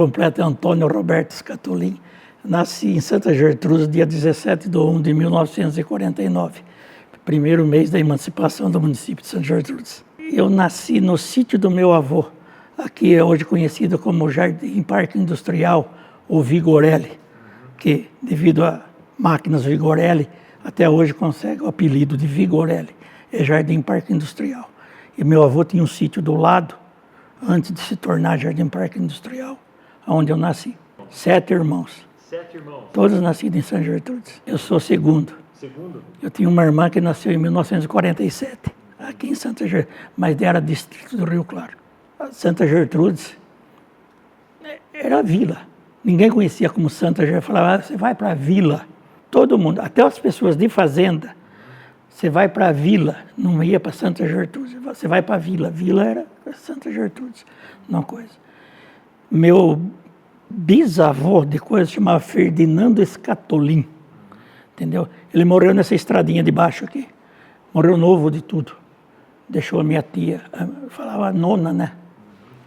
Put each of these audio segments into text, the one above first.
completo é Antônio Roberto Scatolin. Nasci em Santa Gertrudes, dia 17 de 1 de 1949, primeiro mês da emancipação do município de Santa Gertrudes. Eu nasci no sítio do meu avô, aqui é hoje conhecido como Jardim Parque Industrial, ou Vigorelli, que devido a máquinas Vigorelli, até hoje consegue o apelido de Vigorelli, é Jardim Parque Industrial. E meu avô tinha um sítio do lado, antes de se tornar Jardim Parque Industrial, onde eu nasci. 7 irmãos. 7 irmãos? Todos nascidos em Santa Gertrudes. Eu sou o segundo. Segundo? Eu tinha uma irmã que nasceu em 1947, aqui em Santa Gertrudes, mas era distrito do Rio Claro. Santa Gertrudes era vila. Ninguém conhecia como Santa Gertrudes. Falava, você vai para a vila. Todo mundo, até as pessoas de fazenda, você vai para a vila, não ia para Santa Gertrudes. Você vai para a vila. Vila era Santa Gertrudes, uma coisa. Meu bisavô, de coisa, chamava Ferdinando Scatolin, entendeu? Ele morreu nessa estradinha de baixo aqui. Morreu novo de tudo. Deixou a minha tia, falava nona, né?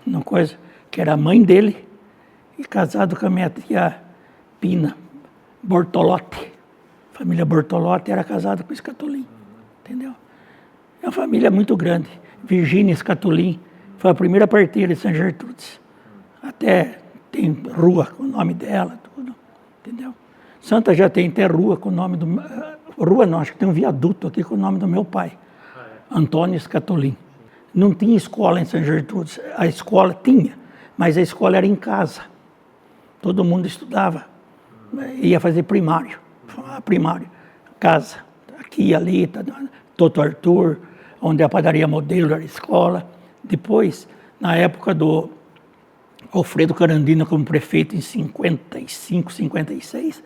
Uma coisa, que era a mãe dele, e casado com a minha tia Pina Bortolotti. A família Bortolotti era casada com Scatolin, entendeu? É uma família muito grande. Virgínia Scatolin foi a primeira parteira de Santa Gertrudes. Até tem rua com o nome dela, tudo, entendeu? Santa já tem até rua com o nome do... Rua não, acho que tem um viaduto aqui com o nome do meu pai, Antônio Scatolin. Não tinha escola em Santa Gertrudes. A escola tinha, mas a escola era em casa. Todo mundo estudava, ia fazer primário, casa, aqui e ali, Toto Arthur, onde a padaria Modelo era a escola. Depois, na época do Alfredo Carandina como prefeito em 55, 56,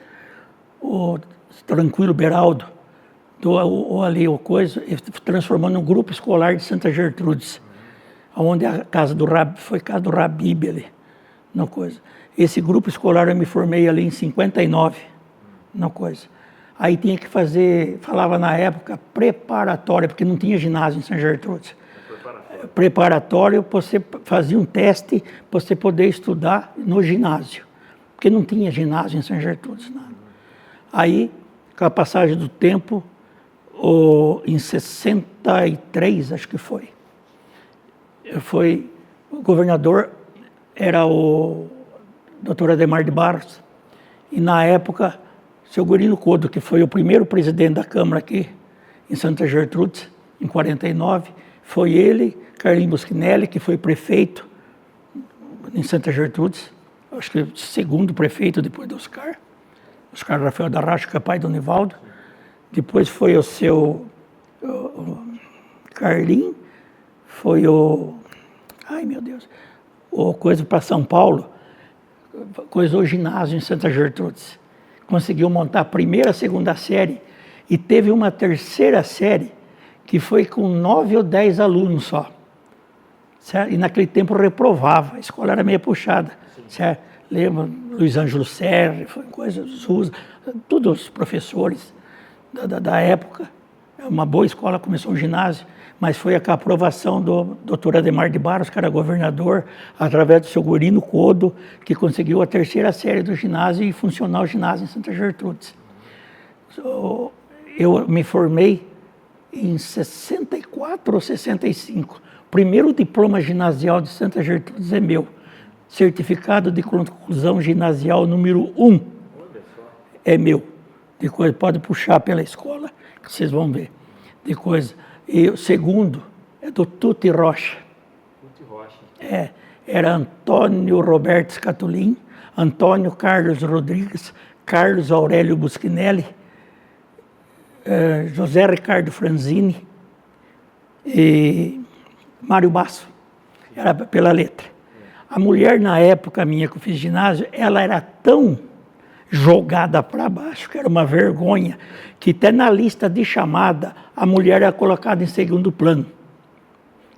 o Tranquilo Beraldo, transformando um grupo escolar de Santa Gertrudes, onde a casa do Rabi, foi casa do Rabib ali, uma coisa. Esse grupo escolar eu me formei ali em 59, uma coisa. Aí tinha que fazer, falava na época, preparatória, porque não tinha ginásio em Santa Gertrudes. Preparatório, você fazia um teste para você poder estudar no ginásio, porque não tinha ginásio em Santa Gertrudes, nada. Aí, com a passagem do tempo, em 63, acho que foi, o governador era o Dr. Ademar de Barros, e na época, seu Gurino Codo, que foi o primeiro presidente da Câmara aqui em Santa Gertrudes, em 49, foi ele, Carlinhos Buschinelli, que foi prefeito em Santa Gertrudes, acho que o segundo prefeito depois do Oscar Rafael da Rocha, que é pai do Nivaldo. Depois foi o seu Carlinhos, foi o coisa para São Paulo, coisou o ginásio em Santa Gertrudes. Conseguiu montar a primeira, a segunda série e teve uma terceira série que foi com 9 ou 10 alunos só. Certo? E naquele tempo reprovava, a escola era meio puxada. Certo? Lembra, Luiz Ângelo Serra, foi coisa, todos os professores da época. É uma boa escola, começou um ginásio, mas foi a aprovação do Dr. Ademar de Barros, que era governador, através do seu Gurino Codo, que conseguiu a terceira série do ginásio e funcionar o ginásio em Santa Gertrudes. Eu me formei em 64 ou 65. O primeiro diploma ginasial de Santa Gertrudes é meu. Certificado de conclusão ginasial número 1 é meu. Depois pode puxar pela escola, que vocês vão ver. Depois, e o segundo é do Tuti Rocha. Tuti Rocha. Era Antônio Roberto Scatolin, Antônio Carlos Rodrigues, Carlos Aurélio Buschinelli, José Ricardo Franzini e Mário Basso. Era pela letra. A mulher, na época minha que eu fiz ginásio, ela era tão jogada para baixo, que era uma vergonha, que até na lista de chamada a mulher era colocada em segundo plano.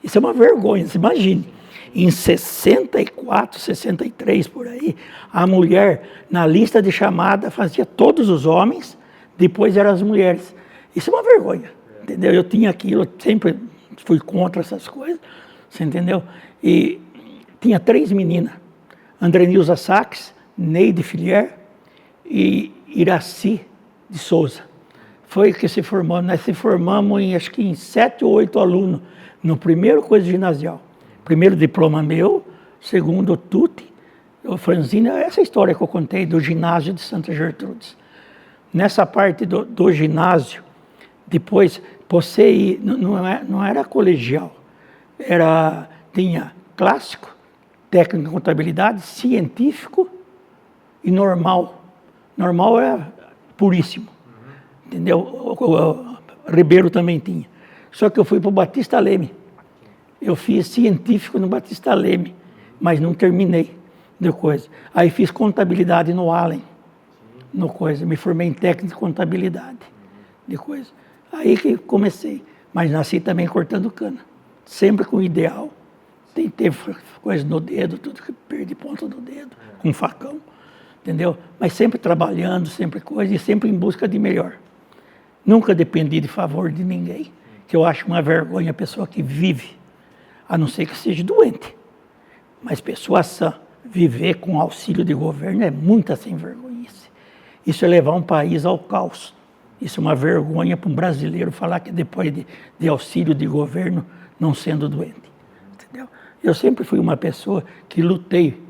Isso é uma vergonha, você imagine. Em 64, 63, por aí, a mulher, na lista de chamada, fazia todos os homens, depois eram as mulheres. Isso é uma vergonha, entendeu? Eu tinha aquilo, eu sempre fui contra essas coisas, você entendeu? E tinha 3 meninas, André Nilza Sachs, Neide Filier e Iraci de Souza. Foi que se formou. Nós se formamos acho que em 7 ou 8 alunos no primeiro coisa ginasial. Primeiro diploma meu, segundo Tuti, o Franzini, essa história que eu contei do ginásio de Santa Gertrudes. Nessa parte do ginásio, depois você ir, não era colegial, tinha clássico, técnico em contabilidade, científico e normal. Normal é puríssimo, entendeu? O Ribeiro também tinha. Só que eu fui para o Batista Leme. Eu fiz científico no Batista Leme, mas não terminei de coisa. Aí fiz contabilidade no Allen, no coisa. Me formei em técnico de contabilidade, de coisa. Aí que comecei, mas nasci também cortando cana, sempre com ideal. Teve coisa no dedo, tudo que perdi ponta do dedo, com facão, entendeu? Mas sempre trabalhando, sempre coisa, e sempre em busca de melhor. Nunca dependi de favor de ninguém, que eu acho uma vergonha a pessoa que vive, a não ser que seja doente. Mas pessoa sã, viver com auxílio de governo é muita sem vergonhice. Isso é levar um país ao caos. Isso é uma vergonha para um brasileiro falar que depois de auxílio de governo, não sendo doente. Entendeu? Eu sempre fui uma pessoa que lutei,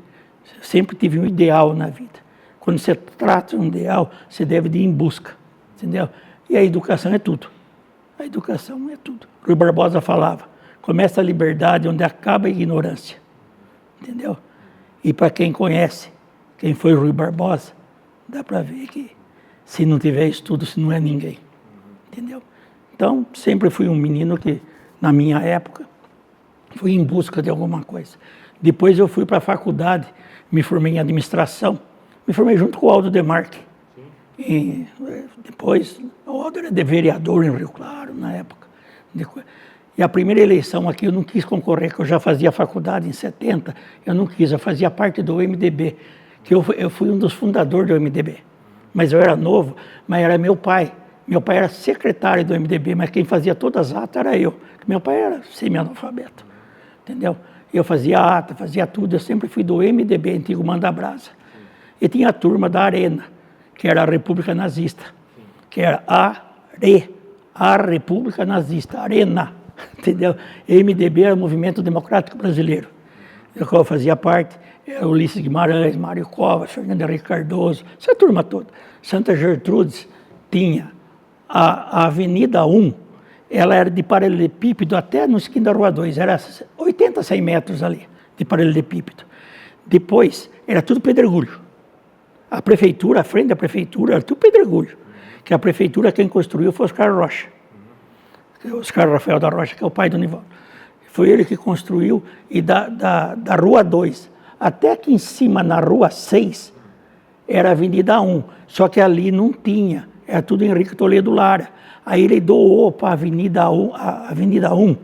sempre tive um ideal na vida. Quando você trata um ideal, você deve ir em busca, entendeu? E a educação é tudo. A educação é tudo. Rui Barbosa falava, começa a liberdade onde acaba a ignorância, entendeu? E para quem conhece, quem foi Rui Barbosa, dá para ver que se não tiver estudo, se não é ninguém, entendeu? Então, sempre fui um menino que, na minha época, fui em busca de alguma coisa. Depois eu fui para a faculdade, me formei em administração, me formei junto com o Aldo Demarque. E depois, o Aldo era de vereador em Rio Claro, na época. E a primeira eleição aqui eu não quis concorrer, porque eu já fazia faculdade em 70, eu não quis, eu fazia parte do MDB, que eu fui um dos fundadores do MDB. Mas eu era novo, mas era meu pai. Meu pai era secretário do MDB, mas quem fazia todas as atas era eu. Meu pai era semi-analfabeto, entendeu? Eu fazia ata, fazia tudo, eu sempre fui do MDB, antigo Mandabrasa. E tinha a turma da Arena, que era a República Nazista, que era a República Nazista, Arena, entendeu? MDB era o Movimento Democrático Brasileiro, do qual eu fazia parte. Ulisses Guimarães, Mário Covas, Fernando Henrique Cardoso, essa turma toda. Santa Gertrudes tinha a Avenida 1, ela era de paralelepípedo até no esquina da Rua 2, era 80, 100 metros ali, de paralelepípedo. Depois, era tudo pedregulho. A prefeitura, a frente da prefeitura, era tudo pedregulho. Que a prefeitura, quem construiu foi Oscar Rocha. Oscar Rafael da Rocha, que é o pai do Nivaldo. Foi ele que construiu, e da Rua 2 até aqui em cima, na Rua 6, era a Avenida 1. Só que ali não tinha, era tudo Henrique Toledo Lara. Aí ele doou para a Avenida 1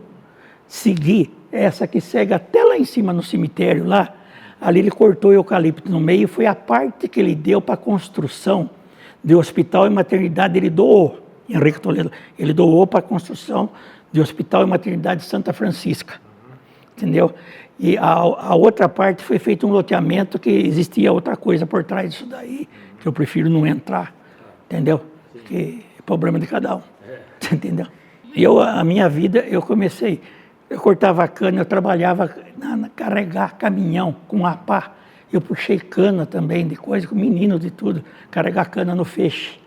seguir, essa que segue até lá em cima no cemitério, lá. Ali ele cortou o eucalipto no meio, foi a parte que ele deu para a construção do hospital e maternidade, ele doou. Henrique Toledo, ele doou para a construção do hospital e maternidade de Santa Francisca. Entendeu? E a outra parte foi feito um loteamento que existia outra coisa por trás disso daí, que eu prefiro não entrar, entendeu? Que é problema de cada um, entendeu? E a minha vida, eu comecei, eu cortava cana, eu trabalhava carregar caminhão com a pá, eu puxei cana também de coisa, com menino de tudo, carregar cana no feixe.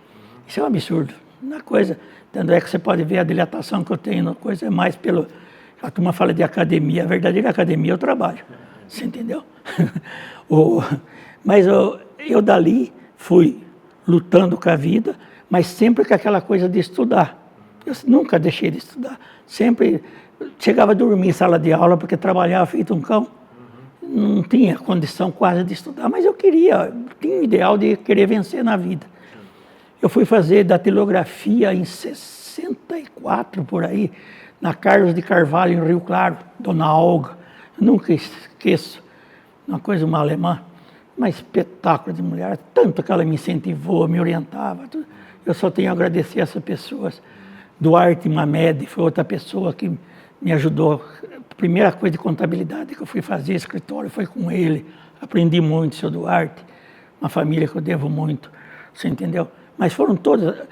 Isso é um absurdo, uma coisa, tanto é que você pode ver a dilatação que eu tenho, uma coisa é mais pelo... A turma fala de academia, a verdadeira academia é o trabalho, você entendeu? Mas eu dali fui lutando com a vida, mas sempre com aquela coisa de estudar. Eu nunca deixei de estudar, sempre chegava a dormir em sala de aula porque trabalhava feito um cão. Não tinha condição quase de estudar, mas eu tinha o ideal de querer vencer na vida. Eu fui fazer datilografia em 64, por aí, na Carlos de Carvalho, em Rio Claro, Dona Olga. Eu nunca esqueço, uma alemã, uma espetáculo de mulher, tanto que ela me incentivou, me orientava. Tudo. Eu só tenho a agradecer a essas pessoas. Duarte Mamed foi outra pessoa que me ajudou. A primeira coisa de contabilidade que eu fui fazer, escritório, foi com ele. Aprendi muito, seu Duarte, uma família que eu devo muito, você entendeu? Mas foram todas,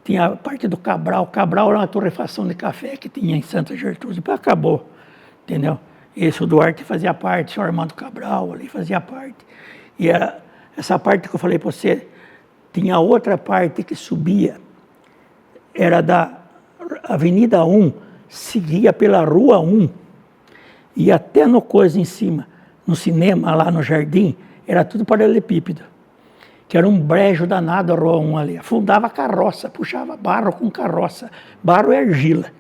tinha a parte do Cabral. Cabral era uma torrefação de café que tinha em Santa Gertrudes, depois acabou, entendeu? Esse o Duarte fazia parte, o senhor Armando Cabral ali fazia parte. E essa parte que eu falei para você, tinha outra parte que subia, era da Avenida 1, seguia pela Rua 1, e até no coisa em cima, no cinema lá no jardim, era tudo paralelepípedo, que era um brejo danado a Rua 1 ali. Afundava carroça, puxava barro com carroça. Barro é argila,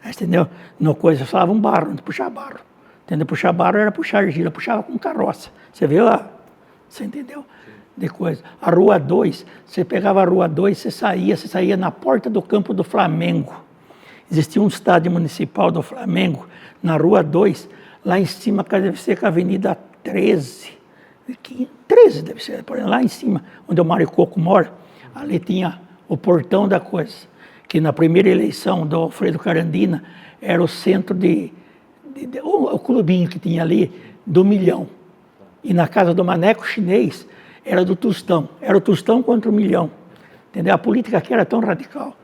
entendeu? No coisa, falavam barro, puxar barro. Entendeu? Puxar barro era puxar argila, puxava com carroça. Você viu lá? Você entendeu? De coisa. A Rua 2, você pegava a Rua 2, você saía na porta do campo do Flamengo. Existia um estádio municipal do Flamengo, na Rua 2, lá em cima, deve ser com a Avenida 13. 13 deve ser, lá em cima, onde o Mário Coco mora, ali tinha o portão da coisa, que na primeira eleição do Alfredo Carandina era o centro o clubinho que tinha ali, do Milhão. E na casa do Maneco Chinês era do Tostão. Era o Tostão contra o Milhão. Entendeu? A política aqui era tão radical,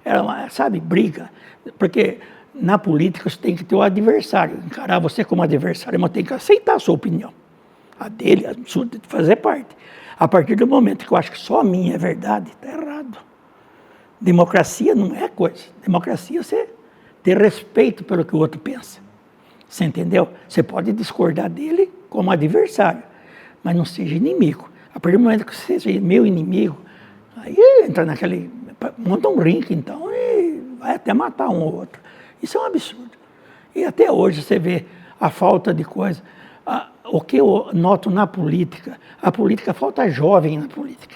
era uma, sabe, briga. Porque na política você tem que ter o adversário, encarar você como adversário, mas tem que aceitar a sua opinião. A dele, a sua, de fazer parte. A partir do momento que eu acho que só a minha é verdade, está errado. Democracia não é coisa. Democracia é você ter respeito pelo que o outro pensa. Você entendeu? Você pode discordar dele como adversário, mas não seja inimigo. A partir do momento que você seja meu inimigo, aí entra naquele... monta um ringue, então, e vai até matar um ou outro. Isso é um absurdo. E até hoje você vê a falta de coisa. O que eu noto na política, a política falta jovem na política.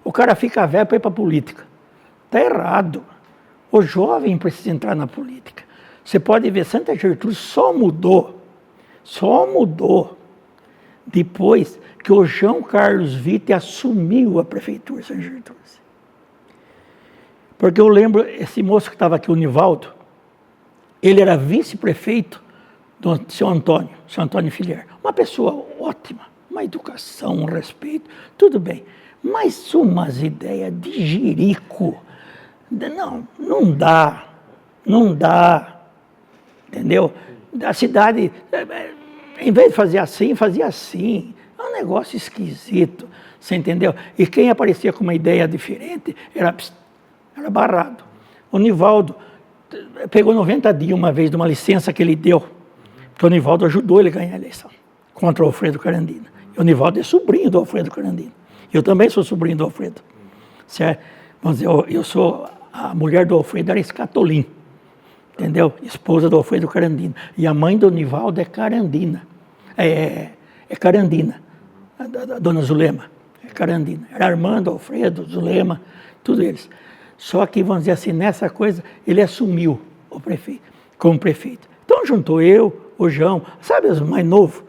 O cara fica velho para ir para a política. Está errado. O jovem precisa entrar na política. Você pode ver, Santa Gertrudes só mudou depois que o João Carlos Witte assumiu a prefeitura de Santa Gertrudes. Porque eu lembro, esse moço que estava aqui, o Nivaldo, ele era vice-prefeito do seu Antônio Filier. Uma pessoa ótima, uma educação, um respeito, tudo bem. Mas umas ideias de jirico, não dá, entendeu? A cidade, em vez de fazer assim, fazia assim. É um negócio esquisito, você entendeu? E quem aparecia com uma ideia diferente era barrado. O Nivaldo pegou 90 dias uma vez de uma licença que ele deu, porque o Nivaldo ajudou ele a ganhar a eleição contra o Alfredo Carandina. E o Nivaldo é sobrinho do Alfredo Carandina. Eu também sou sobrinho do Alfredo. Certo? Vamos dizer, eu sou... A mulher do Alfredo era Escatolim, entendeu? Esposa do Alfredo Carandina. E a mãe do Nivaldo é Carandina. É Carandina, a dona Zulema. É Carandina. Era Armando, Alfredo, Zulema, tudo eles. Só que, vamos dizer assim, nessa coisa, ele assumiu como prefeito. Então juntou eu, o João, sabe os mais novos?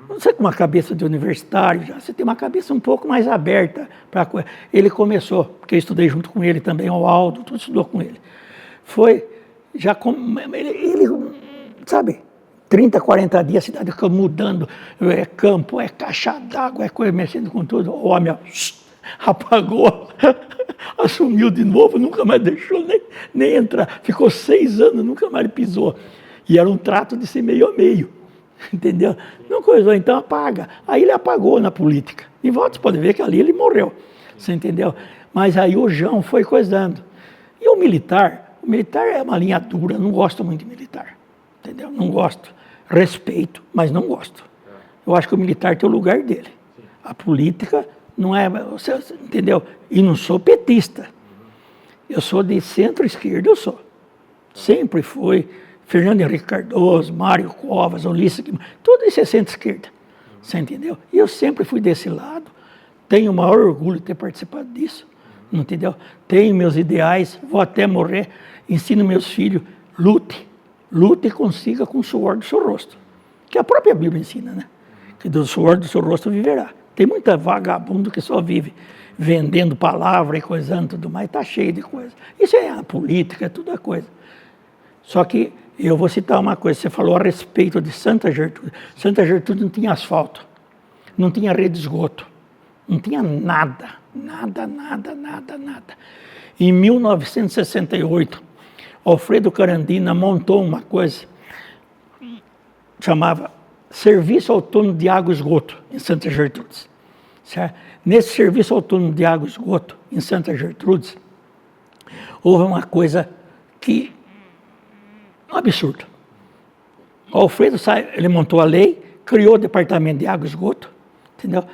Você com uma cabeça de universitário, já, você tem uma cabeça um pouco mais aberta para a coisa. Ele começou, porque eu estudei junto com ele também, o Aldo, tudo estudou com ele. Foi, ele sabe, 30, 40 dias a cidade ficou mudando, é campo, é caixa d'água, é coisa mexendo com tudo. O homem apagou, assumiu de novo, nunca mais deixou nem entrar. Ficou 6 anos, nunca mais pisou. E era um trato de ser meio a meio. Entendeu? Não coisou, então apaga. Aí ele apagou na política. E volta, você pode ver que ali ele morreu. Você entendeu? Mas aí o João foi coisando. E o militar é uma linha dura, não gosto muito de militar. Entendeu? Não gosto. Respeito, mas não gosto. Eu acho que o militar tem o lugar dele. A política não é... Você entendeu? E não sou petista. Eu sou de centro-esquerda, eu sou. Sempre fui. Fernando Henrique Cardoso, Mário Covas, Ulisses Guimarães, tudo isso é centro-esquerda, você entendeu? E eu sempre fui desse lado, tenho o maior orgulho de ter participado disso, entendeu? Tenho meus ideais, vou até morrer, ensino meus filhos, lute e consiga com o suor do seu rosto, que a própria Bíblia ensina, né? Que do suor do seu rosto viverá. Tem muita vagabundo que só vive vendendo palavra e coisando tudo mais, está cheio de coisa. Isso é a política, é tudo a coisa. Só que eu vou citar uma coisa, você falou a respeito de Santa Gertrudes. Santa Gertrudes não tinha asfalto. não tinha rede de esgoto, não tinha nada. Em 1968, Alfredo Carandina montou uma coisa, chamava Serviço Autônomo de Água e Esgoto, em Santa Gertrudes. Certo? Nesse Serviço Autônomo de Água e Esgoto, em Santa Gertrudes, houve uma coisa que... um absurdo. O Alfredo, ele montou a lei, criou o Departamento de Água e Esgoto, entendeu?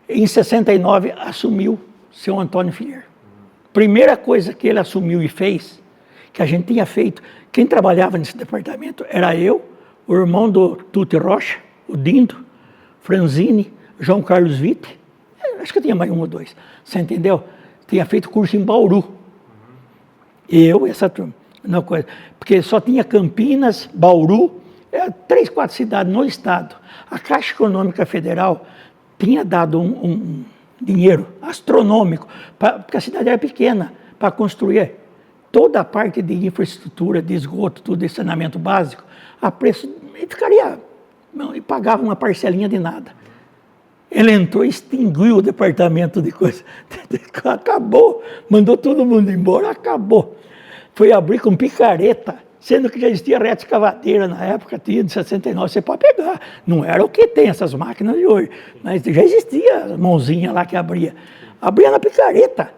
Em 69, assumiu seu Antônio Filier. Primeira coisa que ele assumiu e fez, que a gente tinha feito, quem trabalhava nesse departamento era eu, o irmão do Tuti Rocha, o Dindo, Franzini, João Carlos Witte, acho que tinha mais um ou dois, você entendeu? Tinha feito curso em Bauru. Eu, essa turma, não coisa, porque só tinha Campinas, Bauru, 3, 4 cidades no estado. A Caixa Econômica Federal tinha dado um dinheiro astronômico, porque a cidade era pequena, para construir toda a parte de infraestrutura, de esgoto, tudo de saneamento básico, a preço, e ficaria, e pagava uma parcelinha de nada. Ele entrou e extinguiu o departamento de coisa. Acabou, mandou todo mundo embora, acabou. Foi abrir com picareta, sendo que já existia reta escavadeira na época, tinha de 69, você pode pegar. Não era o que tem essas máquinas de hoje, mas já existia a mãozinha lá que abria. Abria na picareta.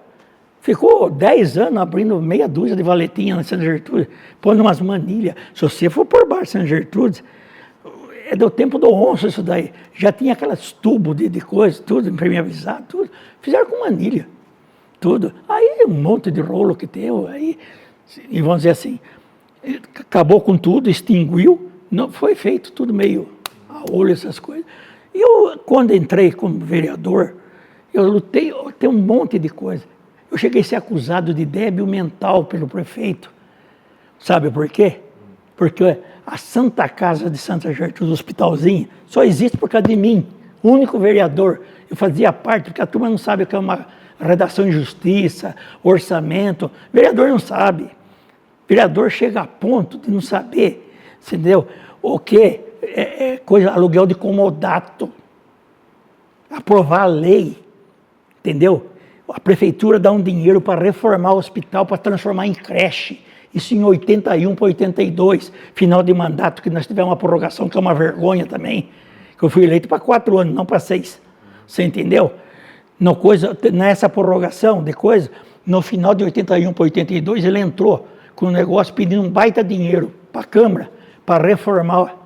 Ficou 10 anos abrindo meia dúzia de valetinha na Santa Gertrudes, pondo umas manilhas. Se você for por baixo de Santa Gertrudes, é do tempo do onço isso daí. Já tinha aquelas tubos de coisa, tudo impermeabilizado, tudo. Fizeram com manilha, tudo. Aí um monte de rolo que deu, aí, e vamos dizer assim, acabou com tudo, extinguiu, não, foi feito tudo meio a olho, essas coisas. E eu, quando entrei como vereador, eu lutei, tem um monte de coisa. Eu cheguei a ser acusado de débil mental pelo prefeito. Sabe por quê? Porque a Santa Casa de Santa Gertrudes, o hospitalzinho, só existe por causa de mim, o único vereador. Eu fazia parte, porque a turma não sabe o que é uma redação de justiça, orçamento. Vereador não sabe. Vereador chega a ponto de não saber, entendeu? O que é coisa, aluguel de comodato. Aprovar a lei, entendeu? A prefeitura dá um dinheiro para reformar o hospital, para transformar em creche. Isso em 81 para 82, final de mandato, que nós tivemos uma prorrogação, que é uma vergonha também, que eu fui eleito para 4 anos, não para 6. Você entendeu? Nessa prorrogação de coisa, no final de 81 para 82, ele entrou com um negócio pedindo um baita dinheiro para a Câmara, para reformar.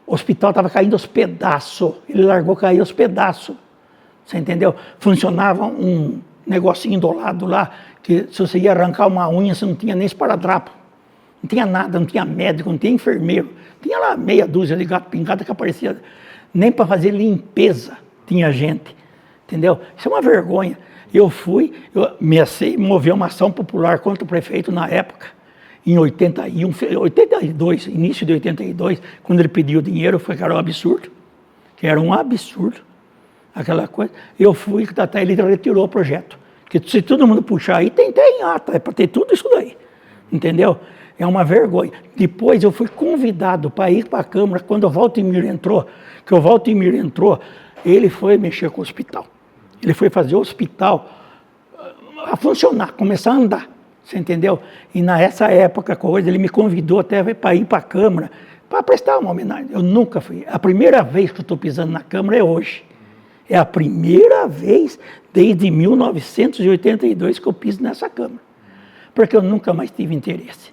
O hospital estava caindo aos pedaços, ele largou cair aos pedaços. Você entendeu? Funcionava um negocinho do lado lá, que se você ia arrancar uma unha, você não tinha nem esparadrapo. Não tinha nada, não tinha médico, não tinha enfermeiro. Tinha lá meia dúzia de gato pingado que aparecia. Nem para fazer limpeza tinha gente. Entendeu? Isso é uma vergonha. Eu comecei a mover uma ação popular contra o prefeito na época, em 82, início de 82, quando ele pediu dinheiro, que era um absurdo. Que era um absurdo. Aquela coisa, eu fui, até ele retirou o projeto. Porque se todo mundo puxar aí, tem ata, é para ter tudo isso daí. Entendeu? É uma vergonha. Depois eu fui convidado para ir para a Câmara, quando o Valtimir entrou, ele foi mexer com o hospital. Ele foi fazer o hospital a funcionar, começar a andar. Você entendeu? E nessa época, ele me convidou até para ir para a Câmara, para prestar uma homenagem. Eu nunca fui. A primeira vez que eu estou pisando na Câmara é hoje. É a primeira vez desde 1982 que eu piso nessa Câmara. Porque eu nunca mais tive interesse.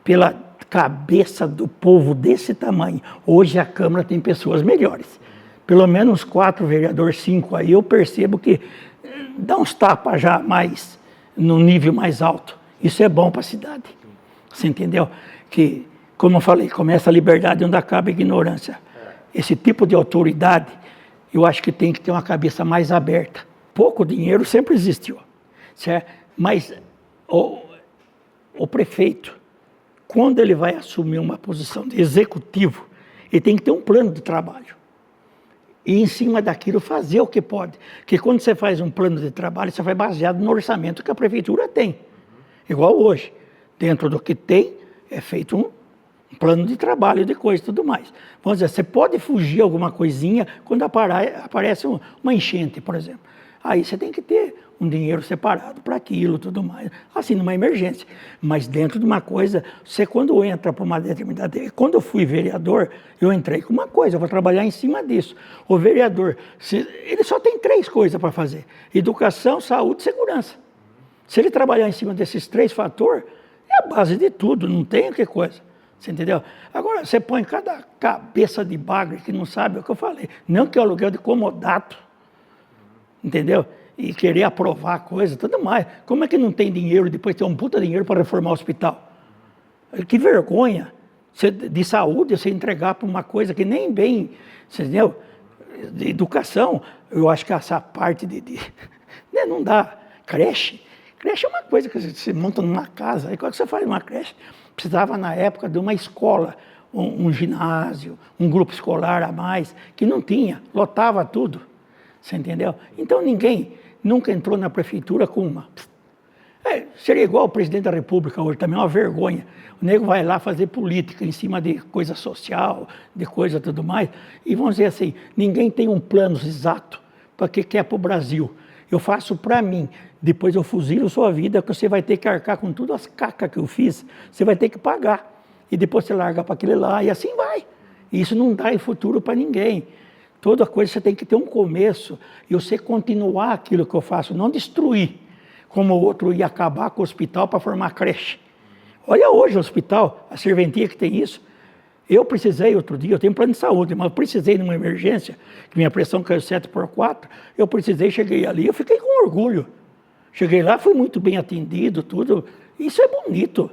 Pela cabeça do povo desse tamanho. Hoje a Câmara tem pessoas melhores. Pelo menos 4 vereadores, 5 aí, eu percebo que dá uns tapas já mais, no nível mais alto. Isso é bom para a cidade. Você entendeu? Que, como eu falei, começa a liberdade onde acaba a ignorância. Esse tipo de autoridade, eu acho que tem que ter uma cabeça mais aberta. Pouco dinheiro sempre existiu, certo? Mas o prefeito, quando ele vai assumir uma posição de executivo, ele tem que ter um plano de trabalho. E em cima daquilo fazer o que pode. Porque quando você faz um plano de trabalho, você vai baseado no orçamento que a prefeitura tem. Igual hoje. Dentro do que tem, é feito um plano de trabalho, de coisa e tudo mais. Vamos dizer, você pode fugir alguma coisinha quando aparece uma enchente, por exemplo. Aí você tem que ter um dinheiro separado para aquilo, tudo mais, assim, numa emergência. Mas dentro de uma coisa, você quando entra para uma determinada... Quando eu fui vereador, eu entrei com uma coisa, eu vou trabalhar em cima disso. O vereador, ele só tem 3 coisas para fazer: educação, saúde e segurança. Se ele trabalhar em cima desses 3 fatores, é a base de tudo, não tem o que coisa. Você entendeu? Agora, você põe cada cabeça de bagre que não sabe o que eu falei. Não que é o aluguel de comodato, entendeu? E querer aprovar a coisa, tudo mais. Como é que não tem dinheiro e depois tem um puta dinheiro para reformar o hospital? Que vergonha de saúde você entregar para uma coisa que nem bem, você entendeu? De educação, eu acho que essa parte né, não dá. Creche é uma coisa que você monta numa casa. Aí quando você faz uma creche, precisava na época de uma escola, um ginásio, um grupo escolar a mais, que não tinha, lotava tudo. Você entendeu? Então ninguém nunca entrou na prefeitura com uma. Seria igual o presidente da República hoje, também é uma vergonha. O nego vai lá fazer política em cima de coisa social, de coisa tudo mais, e vamos dizer assim, ninguém tem um plano exato para o que quer para o Brasil. Eu faço para mim, depois eu fuzilo sua vida, que você vai ter que arcar com todas as cacas que eu fiz, você vai ter que pagar. E depois você larga para aquele lá, e assim vai. E isso não dá futuro para ninguém. Toda coisa você tem que ter um começo, e você continuar aquilo que eu faço, não destruir, como o outro ia acabar com o hospital para formar creche. Olha hoje o hospital, a serventia que tem isso. Eu precisei outro dia, eu tenho plano de saúde, mas eu precisei numa emergência, que minha pressão caiu 7/4, eu precisei, cheguei ali, eu fiquei com orgulho. Cheguei lá, fui muito bem atendido, tudo. Isso é bonito.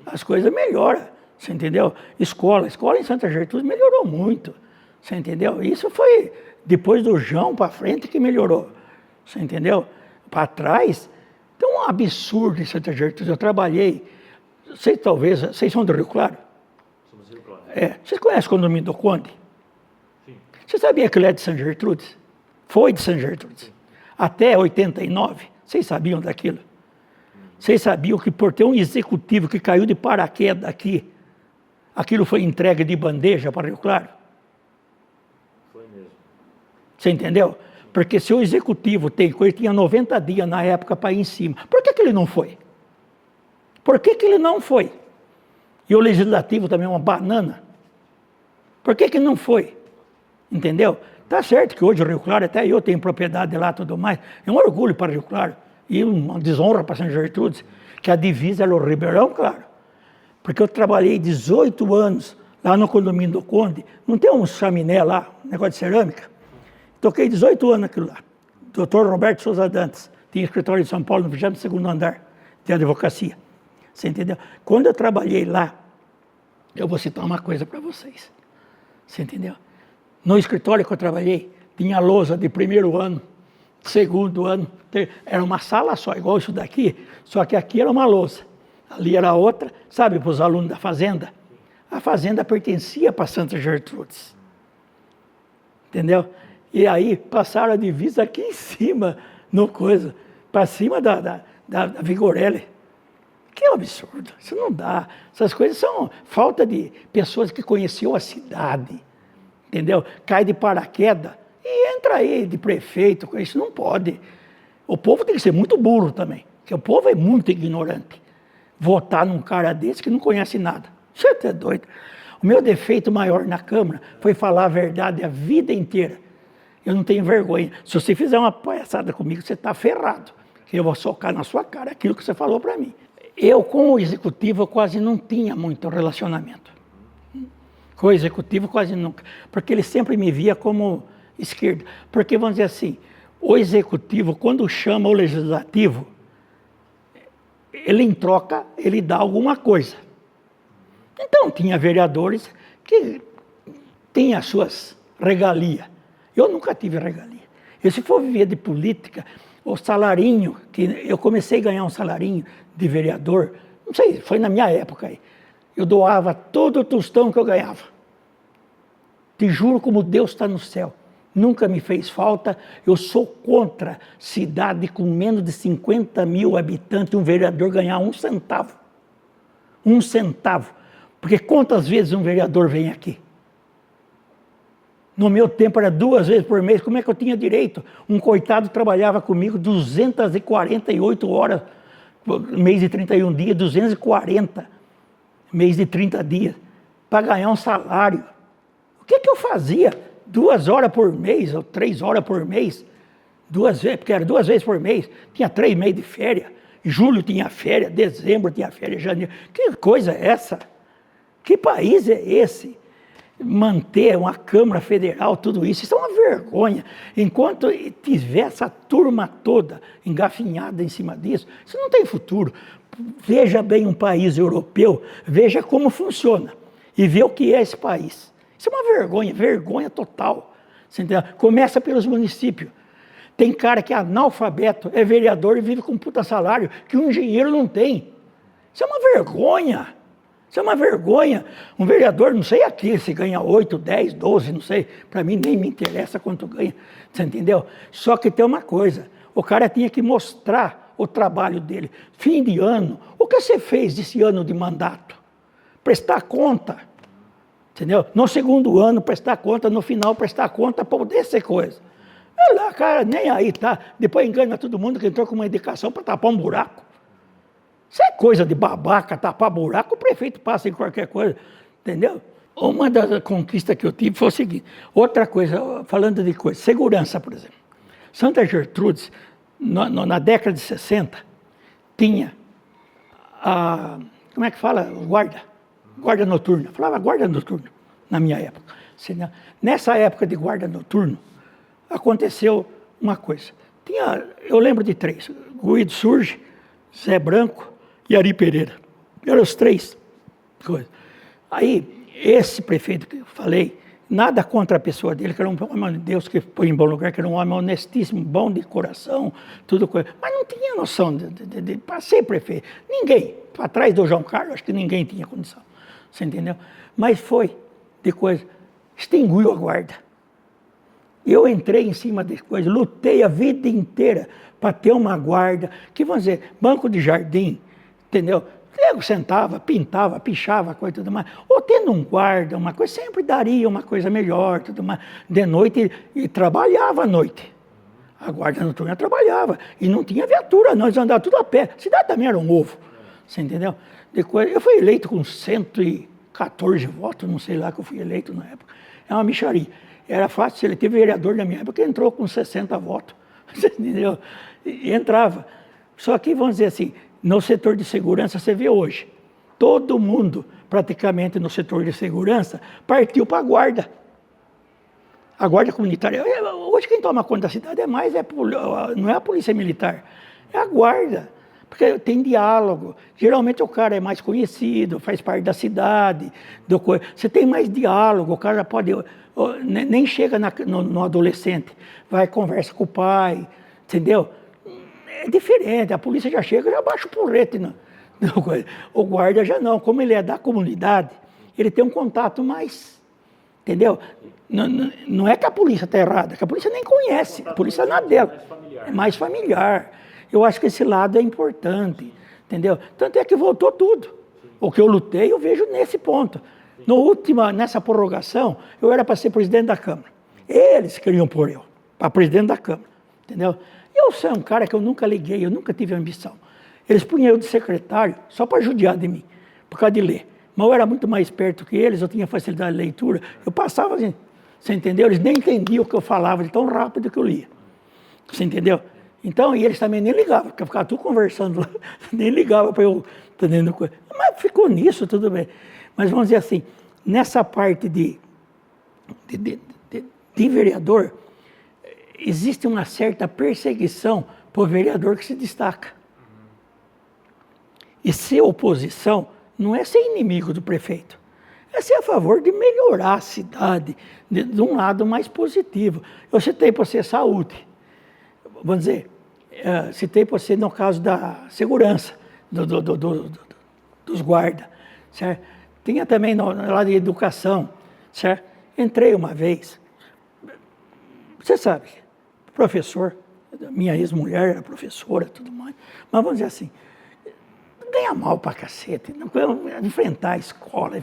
As coisas melhoram, você entendeu? Escola em Santa Gertrudes melhorou muito, você entendeu? Isso foi depois do João para frente que melhorou, você entendeu? Para trás, então um absurdo em Santa Gertrudes. Eu trabalhei, vocês são do Rio Claro? Somos Rio Claro. Vocês conhecem o condomínio do Conde? Sim. Você sabia que ele é de Santa Gertrudes? Foi de Santa Gertrudes. Sim. Até 89, vocês sabiam daquilo? Vocês sabiam que por ter um executivo que caiu de paraquedas aqui, aquilo foi entregue de bandeja para Rio Claro? Foi mesmo. Você entendeu? Porque se o executivo tem coisa, tinha 90 dias na época para ir em cima. Por que ele não foi? Por que ele não foi? E o legislativo também é uma banana. Por que não foi? Entendeu? Tá certo que hoje o Rio Claro, até eu tenho propriedade lá e tudo mais, é um orgulho para o Rio Claro. E uma desonra para São Gertrudes, que a divisa era o Ribeirão Claro. Porque eu trabalhei 18 anos lá no condomínio do Conde, não tem um chaminé lá, um negócio de cerâmica? Toquei 18 anos naquilo lá. Dr. Roberto Souza Dantas, tinha escritório em São Paulo, no 22º andar de advocacia. Você entendeu? Quando eu trabalhei lá, eu vou citar uma coisa para vocês. Você entendeu? No escritório que eu trabalhei, tinha lousa de 1º ano, 2º ano, era uma sala só, igual isso daqui, só que aqui era uma lousa, ali era outra, sabe, para os alunos da fazenda? A fazenda pertencia para Santa Gertrudes, entendeu? E aí passaram a divisa aqui em cima, no coisa, para cima da Vigorelli. Que absurdo, isso não dá. Essas coisas são falta de pessoas que conheciam a cidade, entendeu? Cai de paraquedas e entra aí de prefeito, isso não pode. O povo tem que ser muito burro também, porque o povo é muito ignorante. Votar num cara desse que não conhece nada. Você é doido. O meu defeito maior na Câmara foi falar a verdade a vida inteira. Eu não tenho vergonha. Se você fizer uma palhaçada comigo, você está ferrado. Eu vou socar na sua cara aquilo que você falou para mim. Eu, com o executivo, eu quase não tinha muito relacionamento. Com o executivo, quase nunca. Porque ele sempre me via como esquerda. Porque, vamos dizer assim, o executivo, quando chama o legislativo, ele em troca, ele dá alguma coisa. Então, tinha vereadores que tinham as suas regalias. Eu nunca tive regalia. E se for viver de política, o salarinho, que eu comecei a ganhar um salarinho de vereador, não sei, foi na minha época aí. Eu doava todo o tostão que eu ganhava. Te juro como Deus está no céu. Nunca me fez falta. Eu sou contra cidade com menos de 50 mil habitantes, um vereador ganhar 1 centavo. 1 centavo. Porque quantas vezes um vereador vem aqui? No meu tempo era 2 vezes por mês, como é que eu tinha direito? Um coitado trabalhava comigo 248 horas, mês de 31 dias, 240, mês de 30 dias, para ganhar um salário. O que eu fazia? 2 horas por mês, ou 3 horas por mês, 2 vezes, porque era 2 vezes por mês, tinha 3 meses de férias, julho tinha férias, dezembro tinha férias, janeiro. Que coisa é essa? Que país é esse? Manter uma Câmara Federal, tudo isso, isso é uma vergonha. Enquanto tiver essa turma toda engafinhada em cima disso, isso não tem futuro. Veja bem um país europeu, veja como funciona e vê o que é esse país. Isso é uma vergonha, vergonha total. Você entendeu? Começa pelos municípios. Tem cara que é analfabeto, é vereador e vive com um puta salário que um engenheiro não tem. Isso é uma vergonha. Isso é uma vergonha. Um vereador, não sei aqui, se ganha 8, 10, 12, não sei. Para mim nem me interessa quanto ganha. Você entendeu? Só que tem uma coisa. O cara tinha que mostrar o trabalho dele. Fim de ano. O que você fez desse ano de mandato? Prestar conta. Entendeu? No segundo ano, prestar conta. No final, prestar conta para poder ser coisa. Olha lá, cara, nem aí, tá? Depois engana todo mundo que entrou com uma indicação para tapar um buraco. Isso é coisa de babaca, tapar buraco, o prefeito passa em qualquer coisa, entendeu? Uma das conquistas que eu tive foi o seguinte, outra coisa, falando de coisa, segurança, por exemplo. Santa Gertrudes, na década de 60, tinha a, como é que fala? Guarda noturna. Falava guarda noturna, na minha época. Nessa época de guarda noturno, aconteceu uma coisa. Eu lembro de 3, Guido Surge, Zé Branco, e Ari Pereira. Eram os 3 coisas. Aí, esse prefeito que eu falei, nada contra a pessoa dele, que era um homem de Deus que foi em bom lugar, que era um homem honestíssimo, bom de coração, tudo coisa. Mas não tinha noção para ser prefeito. Ninguém. Para trás do João Carlos, acho que ninguém tinha condição. Você entendeu? Mas foi de coisa. Extinguiu a guarda. Eu entrei em cima de coisa, lutei a vida inteira para ter uma guarda, que vamos dizer, banco de jardim, entendeu? Eu sentava, pintava, pichava, coisa e tudo mais. Ou tendo um guarda, uma coisa, sempre daria uma coisa melhor, tudo mais. De noite, e trabalhava à noite. A guarda noturna trabalhava. E não tinha viatura, nós andávamos tudo a pé. A cidade também era um ovo, você entendeu? Eu fui eleito com 114 votos, não sei lá que eu fui eleito na época. É uma mixaria. Era fácil, se ele teve vereador na minha época, ele entrou com 60 votos, você entendeu? E entrava. Só que, vamos dizer assim, no setor de segurança, você vê hoje, todo mundo, praticamente no setor de segurança, partiu para a guarda. A guarda comunitária. Hoje quem toma conta da cidade não é a polícia militar, é a guarda. Porque tem diálogo. Geralmente o cara é mais conhecido, faz parte da cidade. Você tem mais diálogo, o cara pode... Nem chega no adolescente, vai conversa com o pai, entendeu? É diferente, a polícia já chega, já baixa o porrete. O guarda já não, como ele é da comunidade, ele tem um contato mais, entendeu? Não é que a polícia está errada, que a polícia nem conhece, a polícia não é dela, é mais familiar. Eu acho que esse lado é importante, entendeu? Tanto é que voltou tudo. O que eu lutei, eu vejo nesse ponto. Nessa prorrogação, eu era para ser presidente da Câmara. Eles queriam pôr eu para presidente da Câmara, entendeu? Eu sou um cara que eu nunca liguei, eu nunca tive ambição. Eles punham eu de secretário só para judiar de mim, por causa de ler. Mas eu era muito mais esperto que eles, eu tinha facilidade de leitura. Eu passava assim, você entendeu? Eles nem entendiam o que eu falava de tão rápido que eu lia. Você entendeu? Então, e eles também nem ligavam, porque eu ficava tudo conversando lá, nem ligava para eu entendendo coisa. Mas ficou nisso, tudo bem. Mas vamos dizer assim, nessa parte de vereador, existe uma certa perseguição por vereador que se destaca. E ser oposição não é ser inimigo do prefeito, é ser a favor de melhorar a cidade de um lado mais positivo. Eu citei para você saúde, vamos dizer, citei para você no caso da segurança, dos guardas, certo? Tinha também lá de educação, certo? Entrei uma vez, você sabe, professor, minha ex-mulher era professora, tudo mais, mas vamos dizer assim, ganha mal pra cacete. Enfrentar a escola,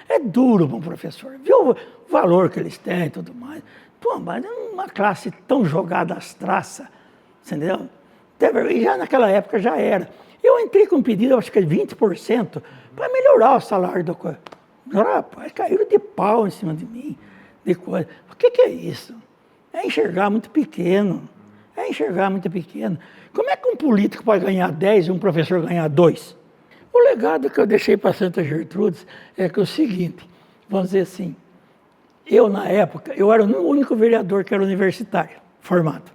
é duro para um professor. Viu o valor que eles têm e tudo mais. Pô, mas uma classe tão jogada às traças, entendeu? E já naquela época já era. Eu entrei com um pedido, acho que é 20%, para melhorar o salário do coisa. Rapaz, caíram de pau em cima de mim, de coisa. O que é isso? É enxergar muito pequeno. É enxergar muito pequeno. Como é que um político pode ganhar 10 e um professor ganhar 2? O legado que eu deixei para Santa Gertrudes é que é o seguinte, vamos dizer assim, eu na época, eu era o único vereador que era universitário, formado.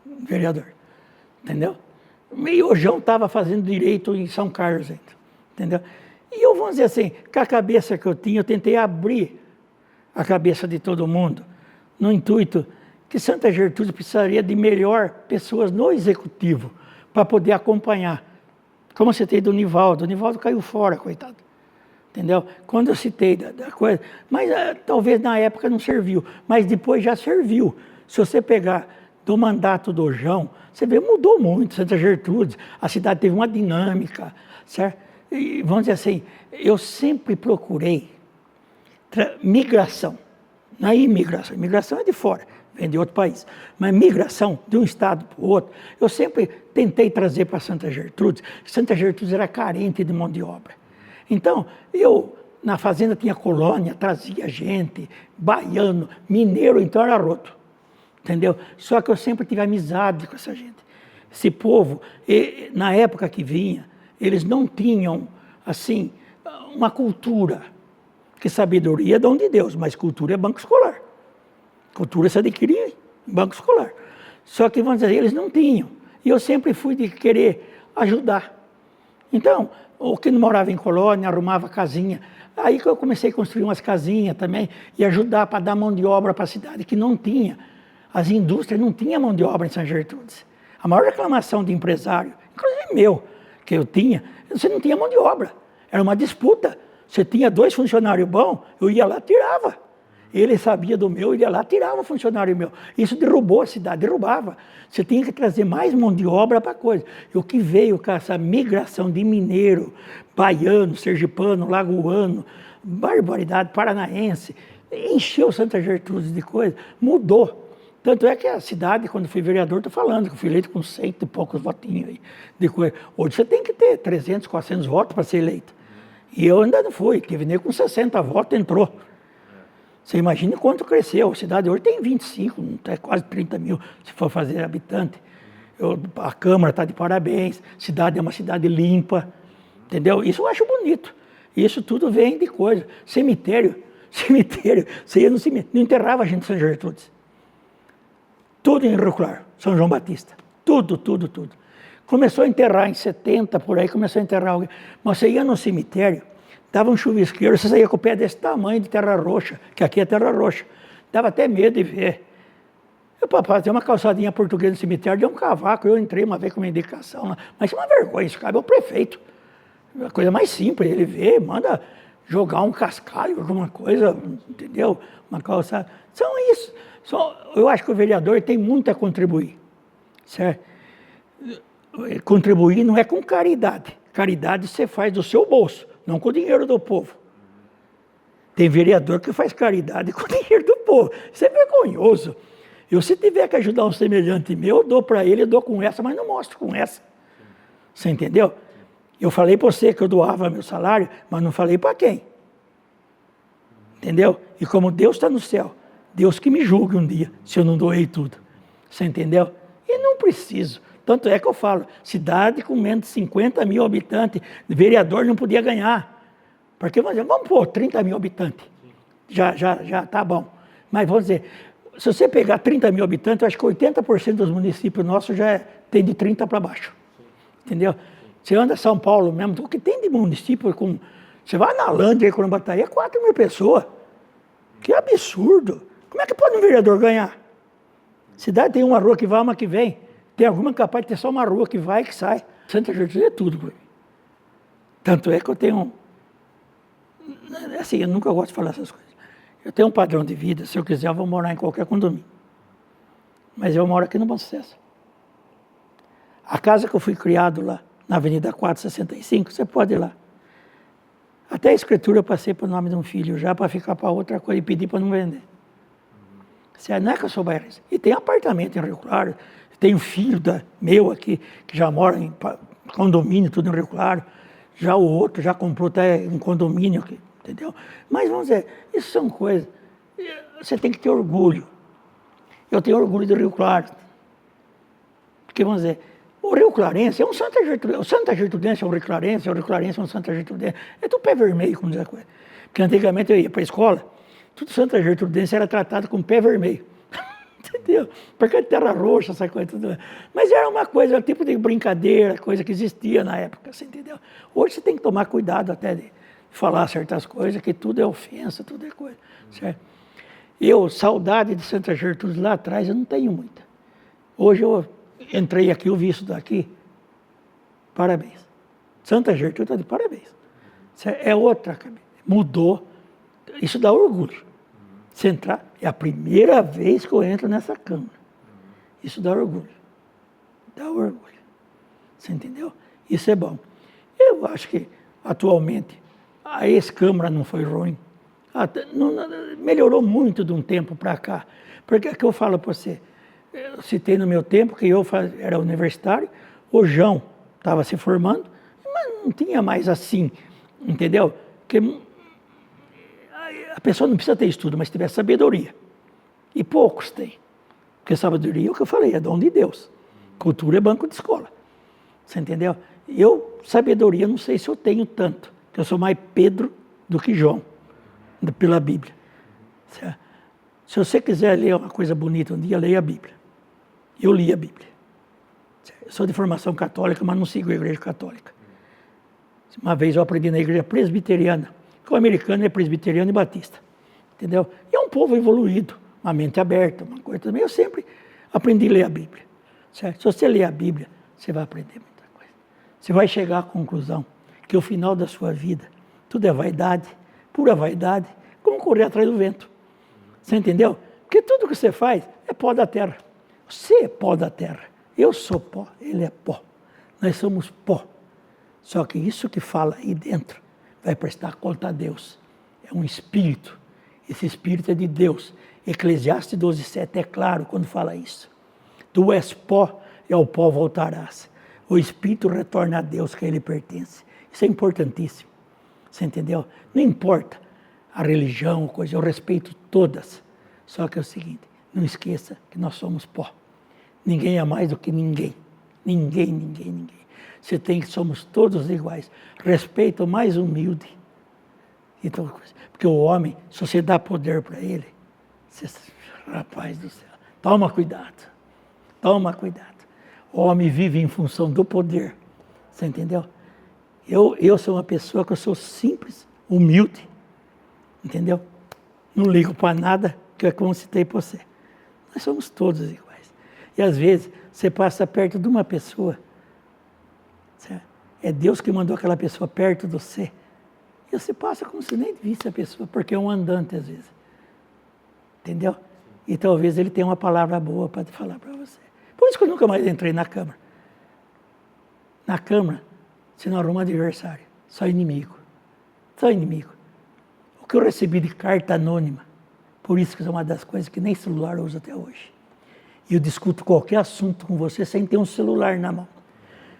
Vereador, entendeu? E o João estava fazendo direito em São Carlos ainda, entendeu? E eu, vamos dizer assim, com a cabeça que eu tinha, eu tentei abrir a cabeça de todo mundo, no intuito que Santa Gertrudes precisaria de melhor pessoas no executivo para poder acompanhar. Como eu citei do Nivaldo, o Nivaldo caiu fora, coitado. Entendeu? Quando eu citei da coisa, mas talvez na época não serviu, mas depois já serviu. Se você pegar do mandato do João, você vê, mudou muito Santa Gertrudes, a cidade teve uma dinâmica, certo? E, vamos dizer assim, eu sempre procurei migração, não é imigração, imigração é de fora, vem de outro país, mas migração de um estado para o outro, eu sempre tentei trazer para Santa Gertrudes era carente de mão de obra. Então, eu, na fazenda tinha colônia, trazia gente, baiano, mineiro, então era roto, entendeu? Só que eu sempre tive amizade com essa gente. Esse povo, na época que vinha, eles não tinham, assim, uma cultura, que sabedoria é dom de Deus, mas cultura é banco escolar. Cultura se adquire em banco escolar. Só que, vamos dizer, eles não tinham. E eu sempre fui de querer ajudar. Então, o que não morava em colônia, arrumava casinha. Aí que eu comecei a construir umas casinhas também e ajudar para dar mão de obra para a cidade, que não tinha. As indústrias não tinham mão de obra em São Gertrudes. A maior reclamação de empresário, inclusive meu, que eu tinha, você não tinha mão de obra. Era uma disputa. Você tinha 2 funcionários bons, eu ia lá e tirava. Ele sabia do meu, ele ia lá, tirava funcionário meu. Isso derrubou a cidade, derrubava. Você tinha que trazer mais mão de obra para a coisa. E o que veio com essa migração de mineiro, baiano, sergipano, lagoano, barbaridade, paranaense, encheu Santa Gertrudes de coisa, mudou. Tanto é que a cidade, quando fui vereador, estou falando que eu fui eleito com 100 e poucos votinhos aí de coisa. Hoje você tem que ter 300, 400 votos para ser eleito. E eu ainda não fui, tive nem com 60 votos, entrou. Você imagina quanto cresceu. A cidade hoje tem 25, quase 30 mil, se for fazer habitante. A Câmara está de parabéns, a cidade é uma cidade limpa, entendeu? Isso eu acho bonito. Isso tudo vem de coisa. Cemitério, você ia no cemitério, não enterrava a gente em São Gertrudes. Tudo em Rio Claro, São João Batista. Tudo. Começou a enterrar em 70, por aí, começou a enterrar alguém. Mas você ia no cemitério, dava um chuvisqueiro, você saía com o pé desse tamanho de terra roxa, que aqui é terra roxa. Dava até medo de ver. Eu, para fazer uma calçadinha portuguesa no cemitério, deu um cavaco, eu entrei uma vez com uma indicação lá. Mas é uma vergonha, isso cabe ao prefeito. A coisa mais simples, ele vê, manda jogar um cascalho, alguma coisa, entendeu? Uma calçada. São isso. Eu acho que o vereador tem muito a contribuir, certo? Contribuir não é com caridade. Caridade você faz do seu bolso, não com o dinheiro do povo. Tem vereador que faz caridade com o dinheiro do povo. Isso é vergonhoso. Eu, se tiver que ajudar um semelhante meu, eu dou para ele, eu dou com essa, mas não mostro com essa. Você entendeu? Eu falei para você que eu doava meu salário, mas não falei para quem. Entendeu? E como Deus está no céu, Deus que me julgue um dia, se eu não doei tudo. Você entendeu? E não preciso. Tanto é que eu falo, cidade com menos de 50 mil habitantes, vereador não podia ganhar. Porque vamos pôr 30 mil habitantes. Já está bom. Mas vamos dizer, se você pegar 30 mil habitantes, eu acho que 80% dos municípios nossos já tem de 30 para baixo. Entendeu? Você anda em São Paulo mesmo, o que tem de município com... Você vai na Lândia, em Corambataí, é 4 mil pessoas. Que absurdo. Como é que pode um vereador ganhar? Cidade tem uma rua que vai, uma que vem. Tem alguma capaz de ter só uma rua que vai e que sai. Santa Gertrudes é tudo para mim. Tanto é que eu tenho... Assim, eu nunca gosto de falar essas coisas. Eu tenho um padrão de vida, se eu quiser eu vou morar em qualquer condomínio. Mas eu moro aqui no Bom Sucesso. A casa que eu fui criado lá, na Avenida 465, você pode ir lá. Até a escritura eu passei para o nome de um filho já, para ficar para outra coisa e pedir para não vender. Não é que eu sou bairrista. E tem apartamento em Rio Claro, tem um filho meu aqui, que já mora em condomínio, tudo em Rio Claro. Já o outro já comprou até um condomínio aqui, entendeu? Mas vamos dizer, isso são coisas, você tem que ter orgulho. Eu tenho orgulho do Rio Claro. Porque, vamos dizer, o Rio Clarense é um Santa Gertrudense, o Santa Gertrudense é um Rio Clarense, o Rio Clarense é um Santa Gertrudense. É do pé vermelho, como diz a coisa. Porque antigamente eu ia para a escola, tudo Santa Gertrudense era tratado com pé vermelho. Entendeu? Porque terra roxa, essa coisa tudo. Mas era uma coisa, um tipo de brincadeira, coisa que existia na época, você entendeu? Hoje você tem que tomar cuidado até de falar certas coisas, que tudo é ofensa, tudo é coisa, certo? Saudade de Santa Gertrude lá atrás, eu não tenho muita. Hoje eu entrei aqui, eu vi isso daqui, parabéns. Santa Gertrude está de parabéns. É outra, mudou, isso dá orgulho. Você entrar, é a primeira vez que eu entro nessa Câmara. Isso dá orgulho. Dá orgulho. Você entendeu? Isso é bom. Eu acho que, atualmente, a ex-Câmara não foi ruim. Melhorou muito de um tempo para cá. Porque é que eu falo para você, eu citei no meu tempo que eu era universitário, o João estava se formando, mas não tinha mais assim, entendeu? Porque a pessoa não precisa ter estudo, mas tiver sabedoria. E poucos têm. Porque sabedoria é o que eu falei, é dom de Deus. Cultura é banco de escola. Você entendeu? Sabedoria, não sei se eu tenho tanto, porque eu sou mais Pedro do que João, pela Bíblia. Se você quiser ler uma coisa bonita um dia, leia a Bíblia. Eu li a Bíblia. Eu sou de formação católica, mas não sigo a igreja católica. Uma vez eu aprendi na igreja presbiteriana, que o americano é presbiteriano e batista. Entendeu? E é um povo evoluído, uma mente aberta, uma coisa também. Eu sempre aprendi a ler a Bíblia. Certo? Se você ler a Bíblia, você vai aprender muita coisa. Você vai chegar à conclusão que o final da sua vida, tudo é vaidade, pura vaidade, como correr atrás do vento. Você entendeu? Porque tudo que você faz é pó da terra. Você é pó da terra. Eu sou pó, ele é pó. Nós somos pó. Só que isso que fala aí dentro vai prestar conta a Deus. É um espírito. Esse espírito é de Deus. Eclesiastes 12:7 é claro quando fala isso. Tu és pó e ao pó voltarás. O espírito retorna a Deus que a ele pertence. Isso é importantíssimo. Você entendeu? Não importa a religião, coisa, eu respeito todas. Só que é o seguinte, não esqueça que nós somos pó. Ninguém é mais do que ninguém. Ninguém. Você tem que somos todos iguais. Respeito o mais humilde. Então, porque o homem, se você dá poder para ele, rapaz do céu, toma cuidado. O homem vive em função do poder. Você entendeu? Eu sou uma pessoa que eu sou simples, humilde. Entendeu? Não ligo para nada, que é como citei para você. Nós somos todos iguais. E às vezes você passa perto de uma pessoa, certo? É Deus que mandou aquela pessoa perto de você. E você passa como se nem visse a pessoa, porque é um andante às vezes. Entendeu? E talvez ele tenha uma palavra boa para falar para você. Por isso que eu nunca mais entrei na Câmara. Na Câmara, você não arruma adversário, só inimigo. Só inimigo. O que eu recebi de carta anônima, por isso que é uma das coisas que nem celular eu uso até hoje. E eu discuto qualquer assunto com você sem ter um celular na mão.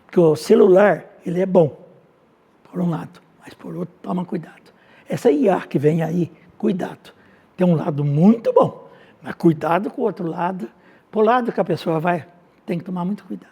Porque o celular, ele é bom, por um lado, mas por outro, toma cuidado. Essa IA que vem aí, cuidado. Tem um lado muito bom, mas cuidado com o outro lado. Por lado que a pessoa vai, tem que tomar muito cuidado.